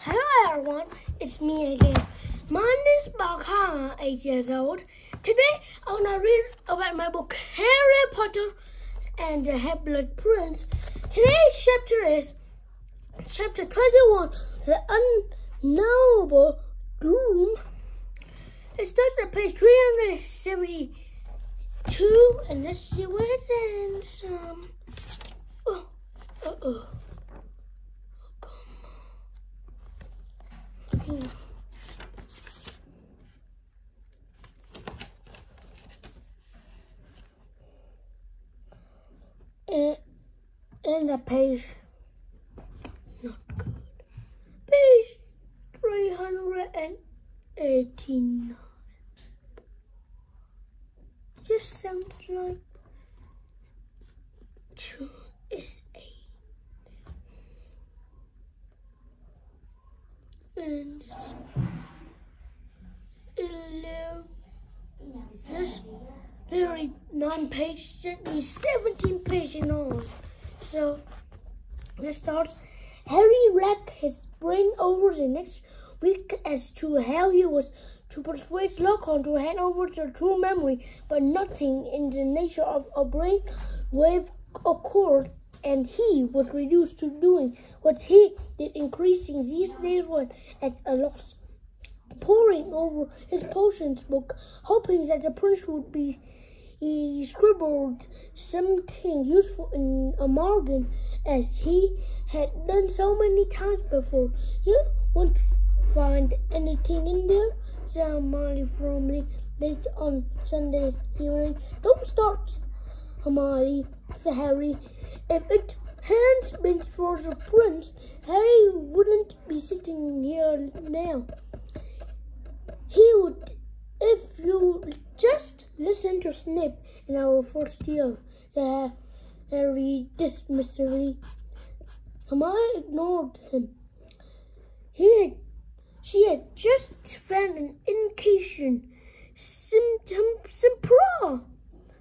Hello everyone, it's me again. My name is Balkana, 8 years old. Today I want to read about my book Harry Potter and the Half-Blood Prince. Today's chapter is chapter 21, The Unknowable Doom. It starts at page 372 and let's see where it ends. And the page, not good. Page 389. Just sounds like 2SA. And 11. This literally 9 pages, should be 17 pages in all. So it starts. Harry racked his brain over the next week as to how he was to persuade Slughorn to hand over the true memory, but nothing in the nature of a brain wave occurred, and he was reduced to doing what he did, increasing these days was at a loss, poring over his potions book, hoping that the prince would be scribbled something useful in a margin, as he had done so many times before. "You won't find anything in there," said Hermione firmly late on Sunday evening. "Don't start, Hermione," said Harry. "If it hadn't been for the prince, Harry wouldn't be sitting here now. He would, if you just listen to Snape in our first year," said Harry dismissively. Hermione ignored him. She had just found an incantation, Simpra,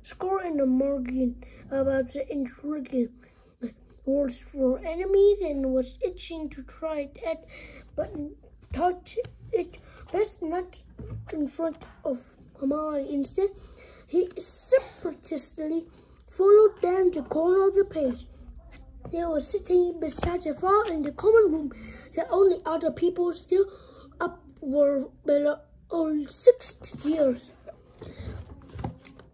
score in the margin about the intriguing words for enemies, and was itching to try it at, but thought it best not in front of Hermione. Instead, he surreptitiously followed down the corner of the page. They were sitting beside the fire in the common room. The only other people still up were below 6 years.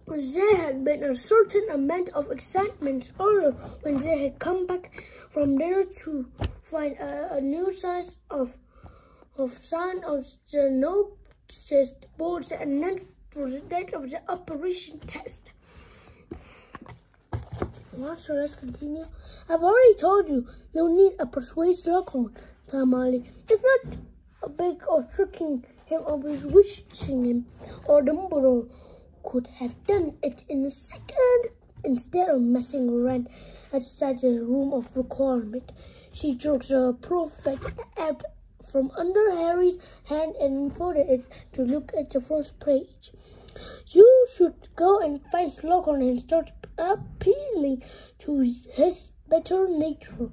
There had been a certain amount of excitement earlier when they had come back from dinner to find a new sign of the notice boards that announced the date of the operation test. Well, so let's continue. "I've already told you, you'll need a persuade Slughorn," said Hermione. "It's not a big of tricking him or bewitching him, or Dumbledore could have done it in a second." Instead of messing around outside the room of requirement, she jerked the Prophet out from under Harry's hand and unfolded it to look at the first page. "You should go and find Slughorn and start appealing to his better nature."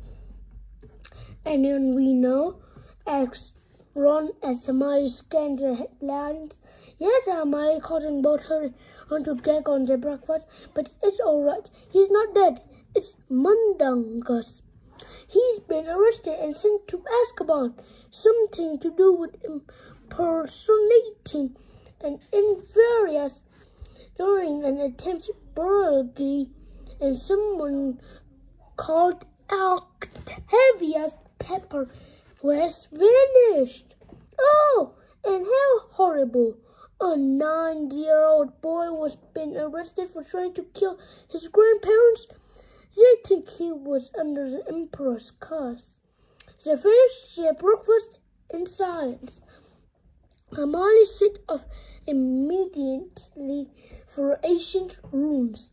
"Anyone we know?" asked Ron as Hermione scanned the headlines. "Yes," Hermione, causing both her on to gag on their breakfast, "but it's all right. He's not dead. It's Mundungus. He's been arrested and sent to Azkaban. Something to do with impersonating an Invarious during an attempted burglary, and someone called Octavius Pepper was vanished. Oh, and how horrible! A 9-year-old boy was being arrested for trying to kill his grandparents. They think he was under the Emperor's curse." They finished their breakfast in silence. Hermione set off immediately for ancient ruins.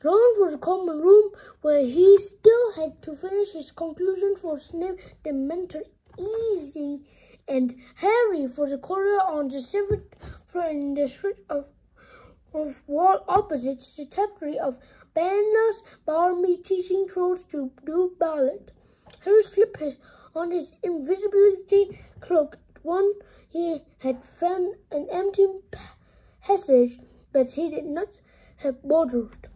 Ron for the common room, where he still had to finish his conclusion for Snape the Mentor Easy, and Harry for the corridor on the 7th floor in the street of wall opposite the tapestry of Banner's Barmy teaching trolls to do ballet. Harry slipped his on his invisibility cloak. One, he had found an empty passage, but he did not have bothered.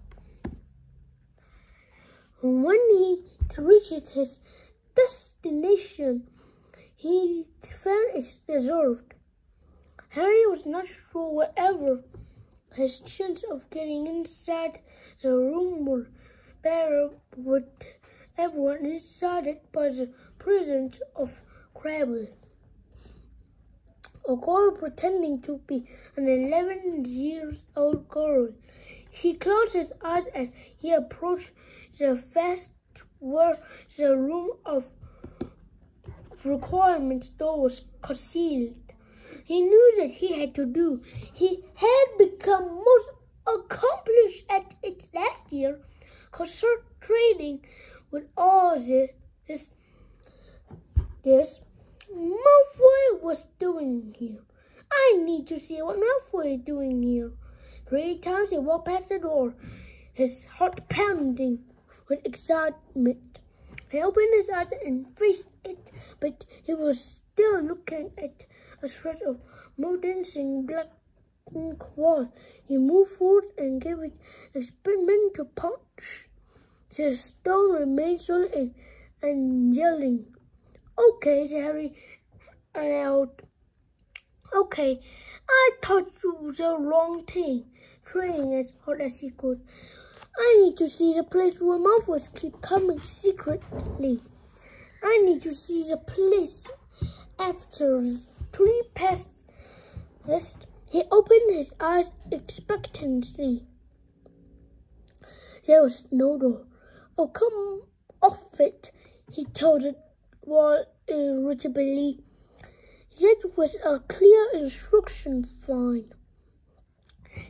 When he reached his destination, he found it deserted. Harry was not sure whether his chance of getting inside the room were better with everyone inside it by the presence of Crabbe, a girl pretending to be an 11-year-old girl. He closed his eyes as he approached the vast where the room of requirements door was concealed. He knew that he had to do. He had become most accomplished at it last year, concentrating with all this Malfoy was doing here. I need to see what Malfoy is doing here. 3 times he walked past the door, his heart pounding with excitement. He opened his eyes and faced it, but he was still looking at a stretch of dancing black wall. He moved forward and gave it an experimental punch. The stone remained solid and yelling. "Okay," said Harry aloud. "Okay, I thought you were the wrong thing," trying as hard as he could. "I need to see the place where Malfoys keep coming secretly. I need to see the place." After 3 past, he opened his eyes expectantly. There was no door. "Oh, come off it," he told the wall irritably. That was a clear instruction. Fine.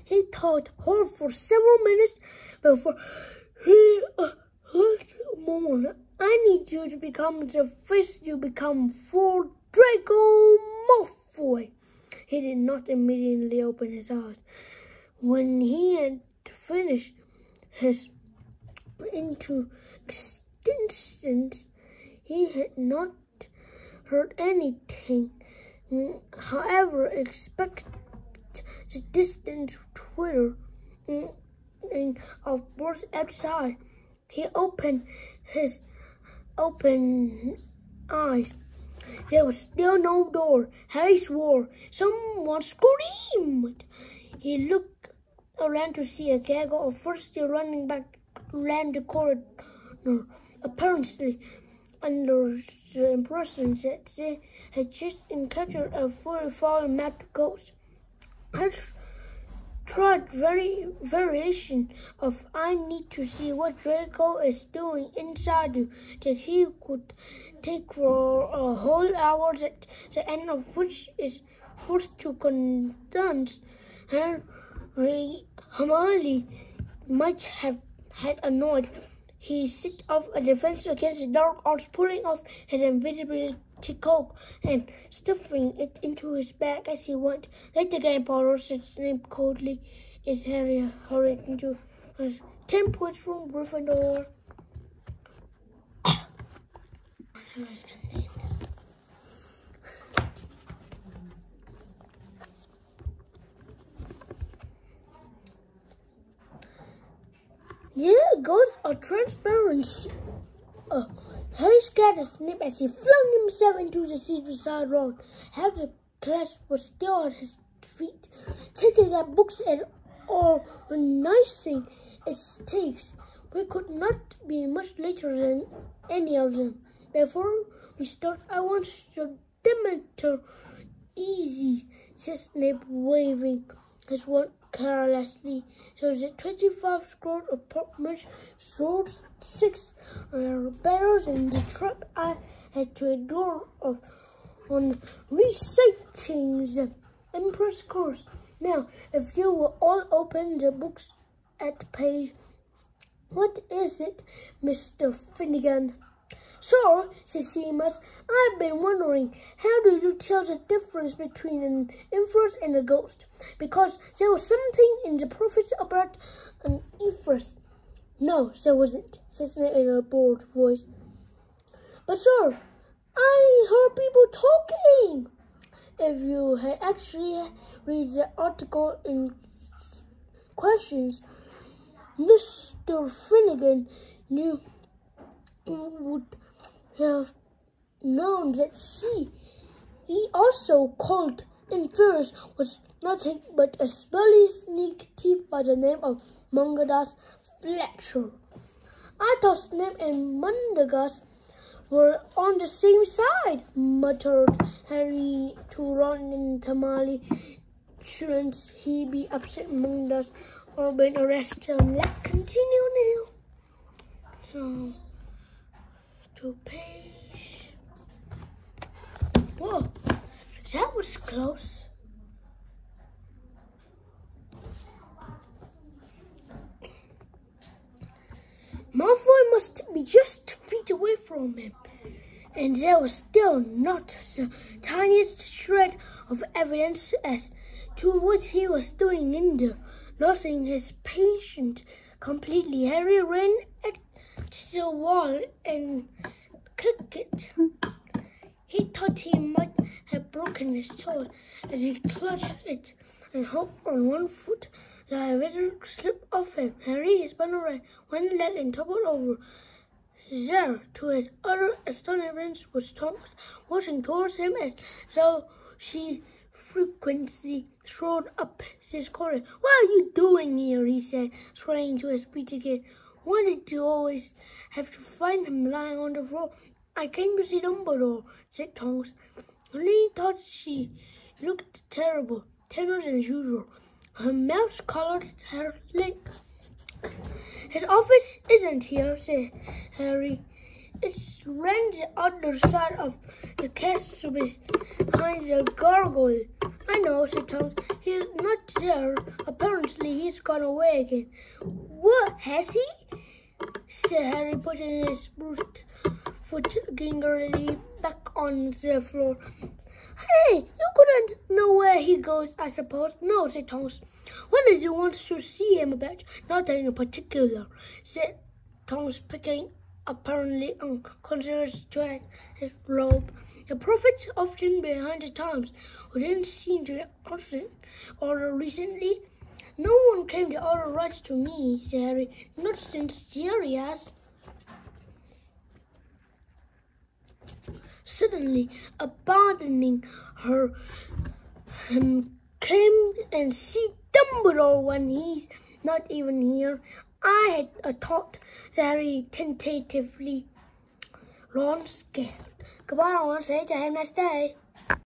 He thought hard for several minutes before he heard more. "I need you to become the face you become for Draco Malfoy." He did not immediately open his eyes. When he had finished his into existence, he had not heard anything. However, expect the distant twitter of birds outside. He opened his open eyes. There was still no door. Harry swore. Someone screamed. He looked around to see a gaggle of birds still running back around the corridor, apparently under the impression that they had just encountered a fully fallen mad ghost. I tried variation of "I need to see what Draco is doing inside you" that he could take for a whole hour, at the end of which is forced to condense. Hermione might have had annoyed. He set off a defense against the dark arts, pulling off his invisibility cloak and stuffing it into his bag as he went. "Late again, Potter," said Snape coldly, as Harry hurried into his 10 points from Gryffindor. Yeah, ghosts are transparent. Harry scattered Snape as he flung himself into the seat beside Ron. Half the class was still at his feet, taking out books and organizing its takes. We could not be much later than any of them. Before we start, I want your Demeter easy, said Snape, waving his wand carelessly. So the 25 scroll apartments, swords, 6 barrels, and the trap I had to endure on reciting the Emperor's Curse. Now, if you will all open the books at page... What is it, Mr. Finnegan? "Sir," said Seamus, "I've been wondering, how do you tell the difference between an Infernus and a ghost? Because there was something in the prophets about an Infernus." "No, there wasn't," said Snape in a bored voice. "But, sir, I heard people talking. If you had actually read the article in questions, Mr. Finnegan would have known that he also called in Ferris was nothing but a burly sneak thief by the name of Mungus Fletcher. I thought Snip and Mungus were on the same side, muttered Harry to Ron and Tamali. Shouldn't he be upset Mungus or been arrested? Let's continue now. So, to page. Whoa, that was close. Malfoy must be just feet away from him, and there was still not the tiniest shred of evidence as to what he was doing in there. Losing his patience completely, Harry ran at the wall and kicked it. He thought he might have broken his sword as he clutched it and hopped on one foot. The wizard slipped off him. Harry spun around, one leg and toppled over. There, to his utter astonishment, was Tonks watching towards him as though she frequently strode up his corridor. "What are you doing here?" he said, swaying to his feet again. "Why did you always have to find him lying on the floor?" "I came to see Dumbledore," said Tonks. He thought she looked terrible, thinner than usual. Her mouse-colored hair linked. "His office isn't here," said Harry. "It's round the other side of the castle behind the gargoyle." "I know," said Tonks. "He's not there. Apparently he's gone away again." "What, has he?" said Harry, putting his bruised foot gingerly back on the floor. "Hey, you couldn't know where he goes, I suppose." "No," said Tonks. "What did you want to see him about?" "Nothing in particular," said Tonks, picking apparently unconscious to his robe. "The prophet's often behind the times. We didn't seem to order recently." "No one claimed the order rights to me," said Harry. "Not since Jerry has." Suddenly, abandoning her, came and see Dumbledore when he's not even here. "I had a thought," said Harry tentatively. Ron's scared. "Goodbye, Ron. Say to have a nice day."